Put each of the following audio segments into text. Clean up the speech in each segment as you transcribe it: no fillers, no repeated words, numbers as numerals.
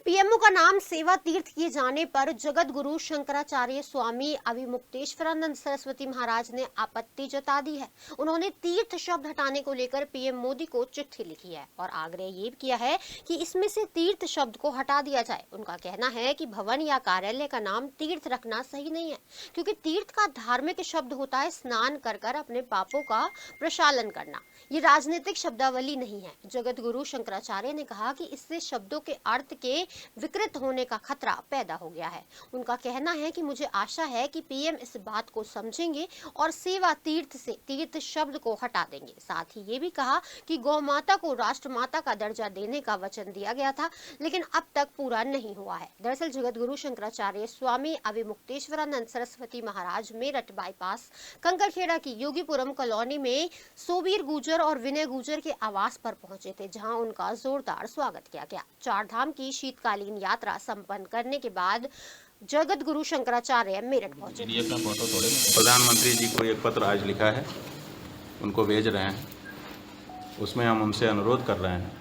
PMO का नाम सेवा तीर्थ किए जाने पर जगत गुरु शंकराचार्य स्वामी अविमुक्तेश्वरानंद सरस्वती महाराज ने आपत्ति जता दी है। उन्होंने तीर्थ शब्द हटाने को लेकर पीएम मोदी को चिट्ठी लिखी है और आग्रह ये किया है कि इसमें से तीर्थ शब्द को हटा दिया जाए। उनका कहना है कि भवन या कार्यालय का नाम तीर्थ रखना सही नहीं है, क्योंकि तीर्थ का धार्मिक शब्द होता है स्नान कर कर अपने पापों का प्रक्षालन करना। ये राजनीतिक शब्दावली नहीं है। जगत गुरु शंकराचार्य ने कहा कि इससे शब्दों के अर्थ के विकृत होने का खतरा पैदा हो गया है। उनका कहना है कि मुझे आशा है कि पीएम इस बात को समझेंगे और सेवा तीर्थ से तीर्थ शब्द को हटा देंगे। साथ ही ये भी कहा कि गौ माता को राष्ट्र माता का दर्जा देने का वचन दिया गया था, लेकिन अब तक पूरा नहीं हुआ है। दरअसल जगत गुरु शंकराचार्य स्वामी अविमुक्तेश्वरानंद सरस्वती महाराज मेरठ बाईपास कंकरखेड़ा की योगीपुरम कॉलोनी में सोबीर गुर्जर और विनय गुर्जर के आवास पर पहुंचे थे, जहां उनका जोरदार स्वागत किया गया। चार धाम की शीतकालीन यात्रा संपन्न करने के बाद जगत गुरु शंकराचार्य मेरठ पहुंचे। प्रधानमंत्री जी को एक पत्र आज लिखा है, उनको भेज रहे हैं। उसमें हम उनसे अनुरोध कर रहे हैं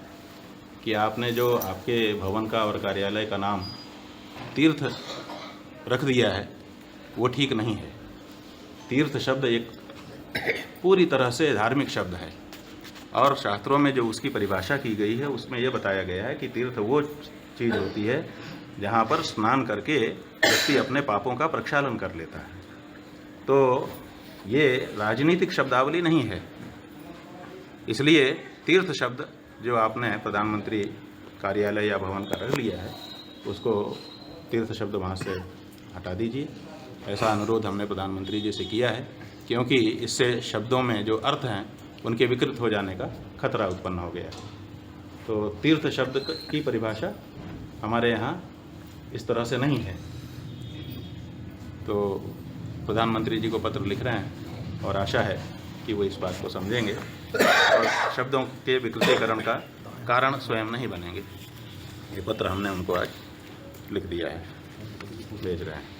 कि आपने जो आपके भवन का और कार्यालय का नाम तीर्थ रख दिया है वो ठीक नहीं है। तीर्थ शब्द एक पूरी तरह से धार्मिक शब्द है और शास्त्रों में जो उसकी परिभाषा की गई है उसमें यह बताया गया है कि तीर्थ वो चीज़ होती है जहाँ पर स्नान करके व्यक्ति अपने पापों का प्रक्षालन कर लेता है। तो ये राजनीतिक शब्दावली नहीं है। इसलिए तीर्थ शब्द जो आपने प्रधानमंत्री कार्यालय या भवन का रख लिया है उसको तीर्थ शब्द वहाँ से हटा दीजिए। ऐसा अनुरोध हमने प्रधानमंत्री जी से किया है, क्योंकि इससे शब्दों में जो अर्थ हैं उनके विकृत हो जाने का खतरा उत्पन्न हो गया है। तो तीर्थ शब्द की परिभाषा हमारे यहाँ इस तरह से नहीं है। तो प्रधानमंत्री जी को पत्र लिख रहे हैं और आशा है कि वो इस बात को समझेंगे और शब्दों के विकृतीकरण का कारण स्वयं नहीं बनेंगे। ये पत्र हमने उनको आज लिख दिया है, भेज रहे हैं।